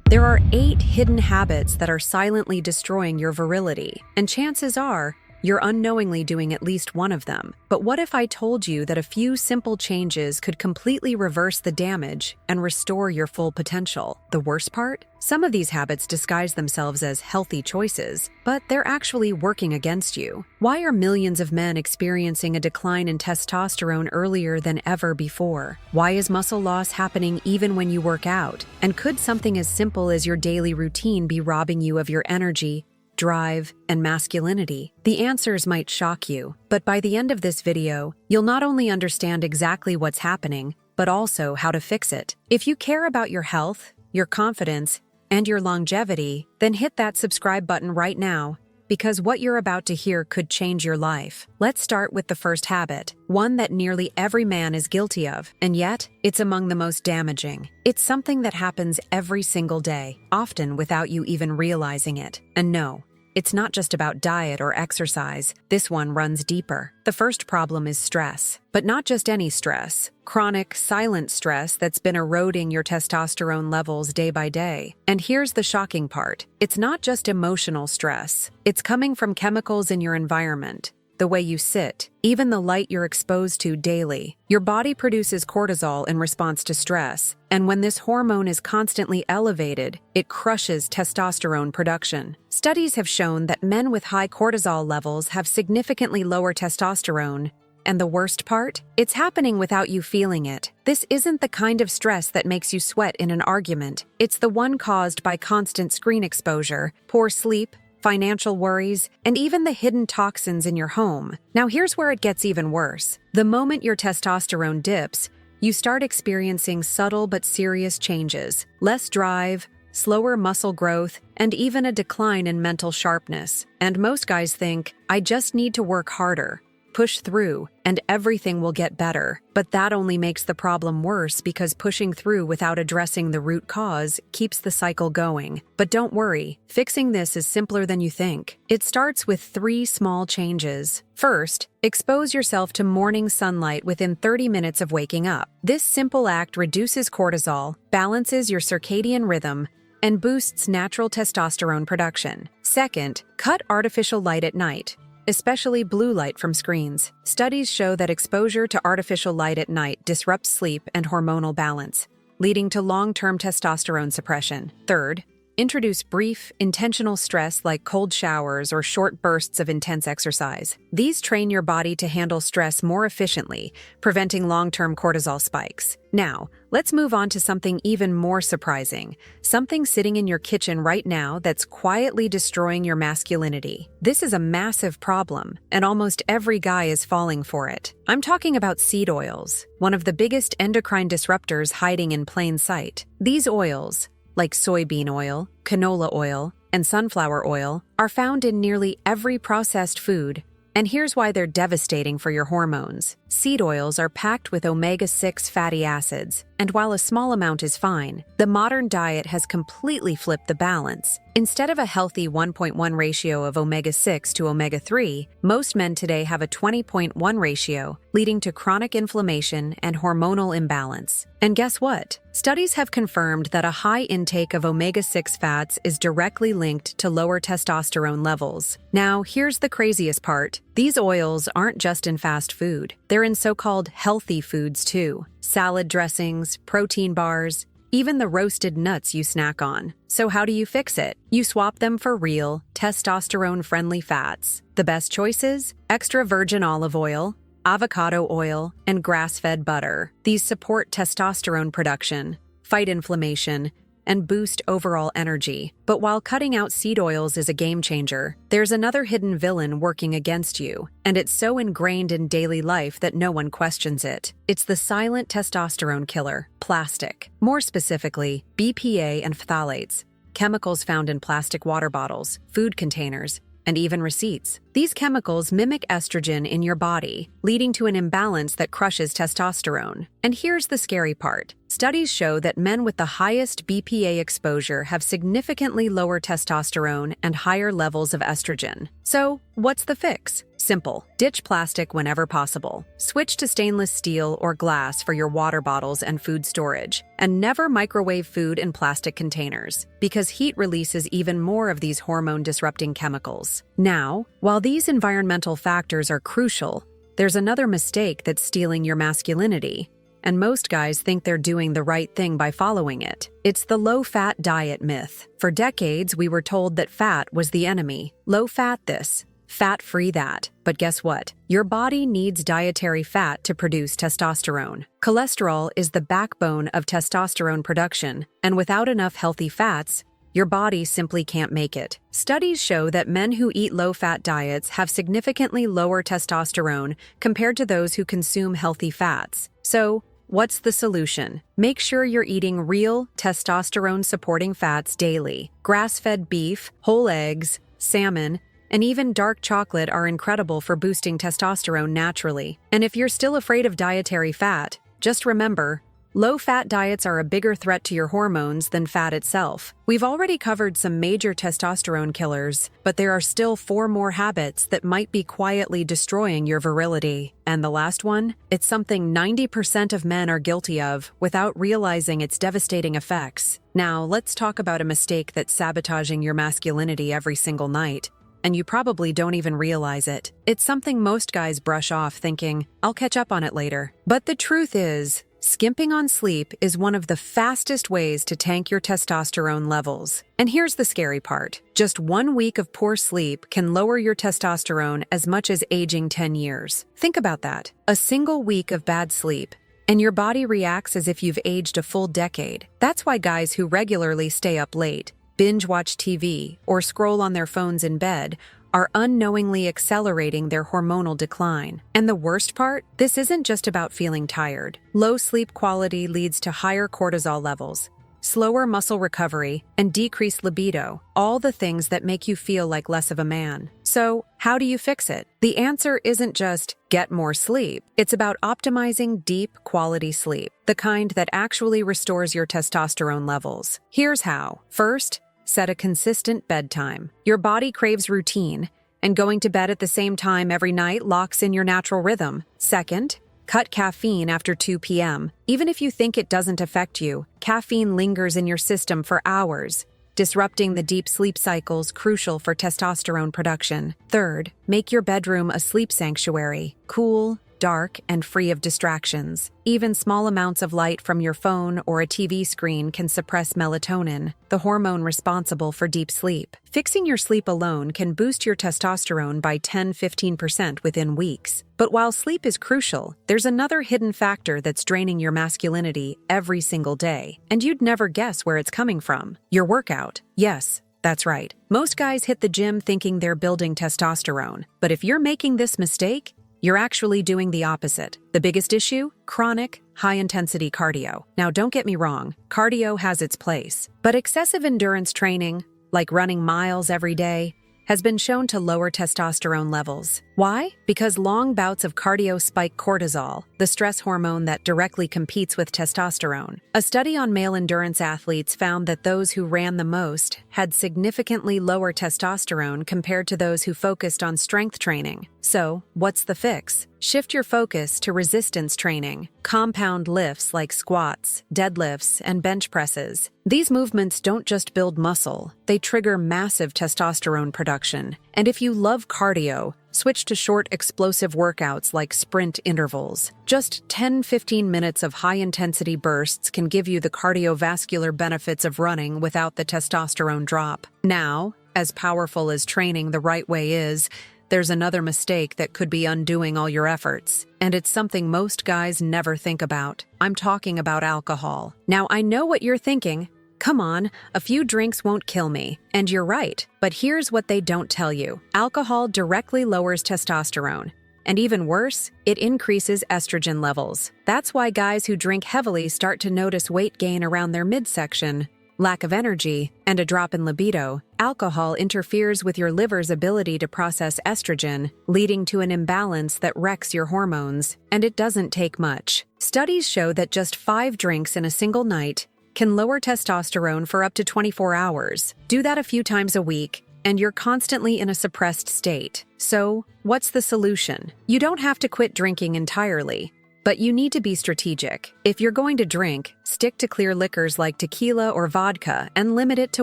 There are 8 hidden habits that are silently destroying your virility, and chances are, you're unknowingly doing at least one of them. But what if I told you that a few simple changes could completely reverse the damage and restore your full potential? The worst part? Some of these habits disguise themselves as healthy choices, but they're actually working against you. Why are millions of men experiencing a decline in testosterone earlier than ever before? Why is muscle loss happening even when you work out? And could something as simple as your daily routine be robbing you of your energy, drive, and masculinity? The answers might shock you, but by the end of this video, you'll not only understand exactly what's happening, but also how to fix it. If you care about your health, your confidence, and your longevity, then hit that subscribe button right now, because what you're about to hear could change your life. Let's start with the first habit, one that nearly every man is guilty of, and yet it's among the most damaging. It's something that happens every single day, often without you even realizing it. And no, it's not just about diet or exercise. This one runs deeper. The first problem is stress, but not just any stress. Chronic, silent stress that's been eroding your testosterone levels day by day. And here's the shocking part. It's not just emotional stress. It's coming from chemicals in your environment. The way you sit, even the light you're exposed to daily. Your body produces cortisol in response to stress, and when this hormone is constantly elevated, it crushes testosterone production. Studies have shown that men with high cortisol levels have significantly lower testosterone, and the worst part? It's happening without you feeling it. This isn't the kind of stress that makes you sweat in an argument. It's the one caused by constant screen exposure, poor sleep, financial worries, and even the hidden toxins in your home. Now here's where it gets even worse. The moment your testosterone dips, you start experiencing subtle but serious changes. Less drive, slower muscle growth, and even a decline in mental sharpness. And most guys think, I just need to work harder, push through, and everything will get better. But that only makes the problem worse because pushing through without addressing the root cause keeps the cycle going. But don't worry, fixing this is simpler than you think. It starts with 3 small changes. First, expose yourself to morning sunlight within 30 minutes of waking up. This simple act reduces cortisol, balances your circadian rhythm, and boosts natural testosterone production. Second, cut artificial light at night, especially blue light from screens. Studies show that exposure to artificial light at night disrupts sleep and hormonal balance, leading to long-term testosterone suppression. Third, introduce brief, intentional stress like cold showers or short bursts of intense exercise. These train your body to handle stress more efficiently, preventing long-term cortisol spikes. Now, let's move on to something even more surprising, something sitting in your kitchen right now that's quietly destroying your masculinity. This is a massive problem, and almost every guy is falling for it. I'm talking about seed oils, one of the biggest endocrine disruptors hiding in plain sight. These oils, like soybean oil, canola oil, and sunflower oil, are found in nearly every processed food. And here's why they're devastating for your hormones. Seed oils are packed with omega-6 fatty acids, and while a small amount is fine, the modern diet has completely flipped the balance. Instead of a healthy 1.1 ratio of omega-6 to omega-3, most men today have a 20.1 ratio, leading to chronic inflammation and hormonal imbalance. And guess what? Studies have confirmed that a high intake of omega-6 fats is directly linked to lower testosterone levels. Now, here's the craziest part. These oils aren't just in fast food. They're in so-called healthy foods too. Salad dressings, protein bars, even the roasted nuts you snack on. So how do you fix it? You swap them for real, testosterone-friendly fats. The best choices? Extra virgin olive oil, avocado oil, and grass-fed butter. These support testosterone production, fight inflammation, and boost overall energy. But while cutting out seed oils is a game changer, there's another hidden villain working against you, and it's so ingrained in daily life that no one questions it. It's the silent testosterone killer, plastic. More specifically, BPA and phthalates, chemicals found in plastic water bottles, food containers, and even receipts. These chemicals mimic estrogen in your body, leading to an imbalance that crushes testosterone. And here's the scary part. Studies show that men with the highest BPA exposure have significantly lower testosterone and higher levels of estrogen. So, what's the fix? Simple. Ditch plastic whenever possible. Switch to stainless steel or glass for your water bottles and food storage. And never microwave food in plastic containers, because heat releases even more of these hormone-disrupting chemicals. Now, while these environmental factors are crucial, there's another mistake that's stealing your masculinity. And most guys think they're doing the right thing by following it. It's the low-fat diet myth. For decades, we were told that fat was the enemy. Low-fat this, fat-free that. But guess what? Your body needs dietary fat to produce testosterone. Cholesterol is the backbone of testosterone production, and without enough healthy fats, your body simply can't make it. Studies show that men who eat low-fat diets have significantly lower testosterone compared to those who consume healthy fats. So, what's the solution? Make sure you're eating real, testosterone-supporting fats daily. Grass-fed beef, whole eggs, salmon, and even dark chocolate are incredible for boosting testosterone naturally. And if you're still afraid of dietary fat, just remember, low-fat diets are a bigger threat to your hormones than fat itself. We've already covered some major testosterone killers, but there are still 4 more habits that might be quietly destroying your virility. And the last one? It's something 90% of men are guilty of without realizing its devastating effects. Now, let's talk about a mistake that's sabotaging your masculinity every single night. And you probably don't even realize it. It's something most guys brush off thinking, I'll catch up on it later. But the truth is, skimping on sleep is one of the fastest ways to tank your testosterone levels. And here's the scary part. Just 1 week of poor sleep can lower your testosterone as much as aging 10 years. Think about that. A single week of bad sleep, and your body reacts as if you've aged a full decade. That's why guys who regularly stay up late, binge watch TV, or scroll on their phones in bed are unknowingly accelerating their hormonal decline. And the worst part? This isn't just about feeling tired. Low sleep quality leads to higher cortisol levels, slower muscle recovery, and decreased libido, all the things that make you feel like less of a man. So, how do you fix it? The answer isn't just get more sleep. It's about optimizing deep, quality sleep, the kind that actually restores your testosterone levels. Here's how. First, set a consistent bedtime. Your body craves routine, and going to bed at the same time every night locks in your natural rhythm. Second, cut caffeine after 2 p.m. Even if you think it doesn't affect you, caffeine lingers in your system for hours, disrupting the deep sleep cycles crucial for testosterone production. Third, make your bedroom a sleep sanctuary. Cool, dark, and free of distractions. Even small amounts of light from your phone or a TV screen can suppress melatonin, the hormone responsible for deep sleep. Fixing your sleep alone can boost your testosterone by 10-15% within weeks. But while sleep is crucial, there's another hidden factor that's draining your masculinity every single day, and you'd never guess where it's coming from. Your workout. Yes, that's right. Most guys hit the gym thinking they're building testosterone, but if you're making this mistake, you're actually doing the opposite. The biggest issue? Chronic, high-intensity cardio. Now, don't get me wrong, cardio has its place. But excessive endurance training, like running miles every day, has been shown to lower testosterone levels. Why? Because long bouts of cardio spike cortisol, the stress hormone that directly competes with testosterone. A study on male endurance athletes found that those who ran the most had significantly lower testosterone compared to those who focused on strength training. So, what's the fix? Shift your focus to resistance training, compound lifts like squats, deadlifts, and bench presses. These movements don't just build muscle, they trigger massive testosterone production. And if you love cardio, switch to short, explosive workouts like sprint intervals. Just 10-15 minutes of high-intensity bursts can give you the cardiovascular benefits of running without the testosterone drop. Now, as powerful as training the right way is, there's another mistake that could be undoing all your efforts. And it's something most guys never think about. I'm talking about alcohol. Now, I know what you're thinking. Come on, a few drinks won't kill me. And you're right, but here's what they don't tell you. Alcohol directly lowers testosterone. And even worse, it increases estrogen levels. That's why guys who drink heavily start to notice weight gain around their midsection, lack of energy, and a drop in libido, alcohol interferes with your liver's ability to process estrogen, leading to an imbalance that wrecks your hormones. And it doesn't take much. Studies show that just 5 drinks in a single night can lower testosterone for up to 24 hours. Do that a few times a week, and you're constantly in a suppressed state. So, what's the solution? You don't have to quit drinking entirely, but you need to be strategic. If you're going to drink, stick to clear liquors like tequila or vodka and limit it to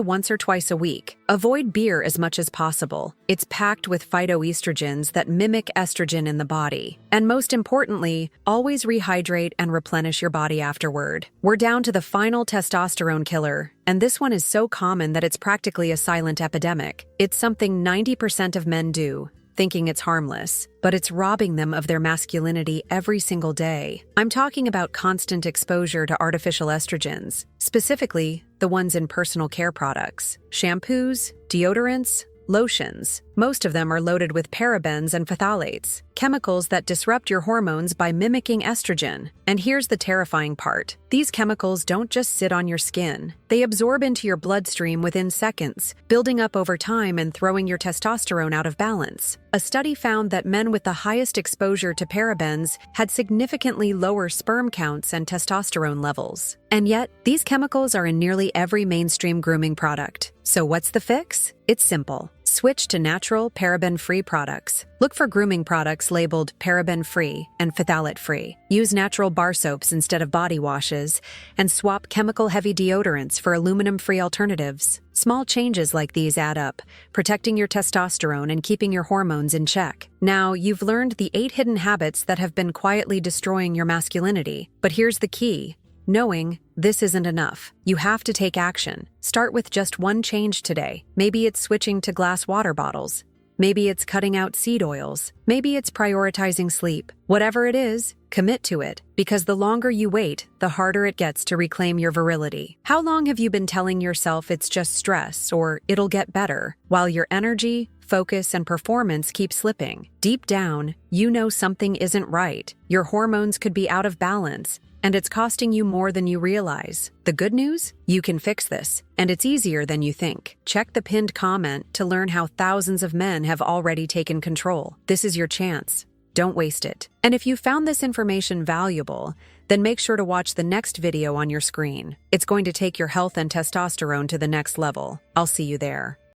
once or twice a week. Avoid beer as much as possible. It's packed with phytoestrogens that mimic estrogen in the body. And most importantly, always rehydrate and replenish your body afterward. We're down to the final testosterone killer, and this one is so common that it's practically a silent epidemic. It's something 90% of men do, thinking it's harmless, but it's robbing them of their masculinity every single day. I'm talking about constant exposure to artificial estrogens, specifically the ones in personal care products, shampoos, deodorants, lotions. Most of them are loaded with parabens and phthalates, chemicals that disrupt your hormones by mimicking estrogen. And here's the terrifying part. These chemicals don't just sit on your skin. They absorb into your bloodstream within seconds, building up over time and throwing your testosterone out of balance. A study found that men with the highest exposure to parabens had significantly lower sperm counts and testosterone levels. And yet, these chemicals are in nearly every mainstream grooming product. So what's the fix? It's simple. Switch to natural, paraben-free products. Look for grooming products labeled paraben-free and phthalate-free. Use natural bar soaps instead of body washes, and swap chemical-heavy deodorants for aluminum-free alternatives. Small changes like these add up, protecting your testosterone and keeping your hormones in check. Now, you've learned the 8 hidden habits that have been quietly destroying your masculinity. But here's the key. Knowing this isn't enough. You have to take action. Start with just one change today. Maybe it's switching to glass water bottles. Maybe it's cutting out seed oils. Maybe it's prioritizing sleep. Whatever it is, commit to it, because the longer you wait, the harder it gets to reclaim your virility. How long have you been telling yourself it's just stress or it'll get better, while your energy, focus, and performance keep slipping? Deep down, you know something isn't right. Your hormones could be out of balance, and it's costing you more than you realize. The good news? You can fix this, and it's easier than you think. Check the pinned comment to learn how thousands of men have already taken control. This is your chance. Don't waste it. And if you found this information valuable, then make sure to watch the next video on your screen. It's going to take your health and testosterone to the next level. I'll see you there.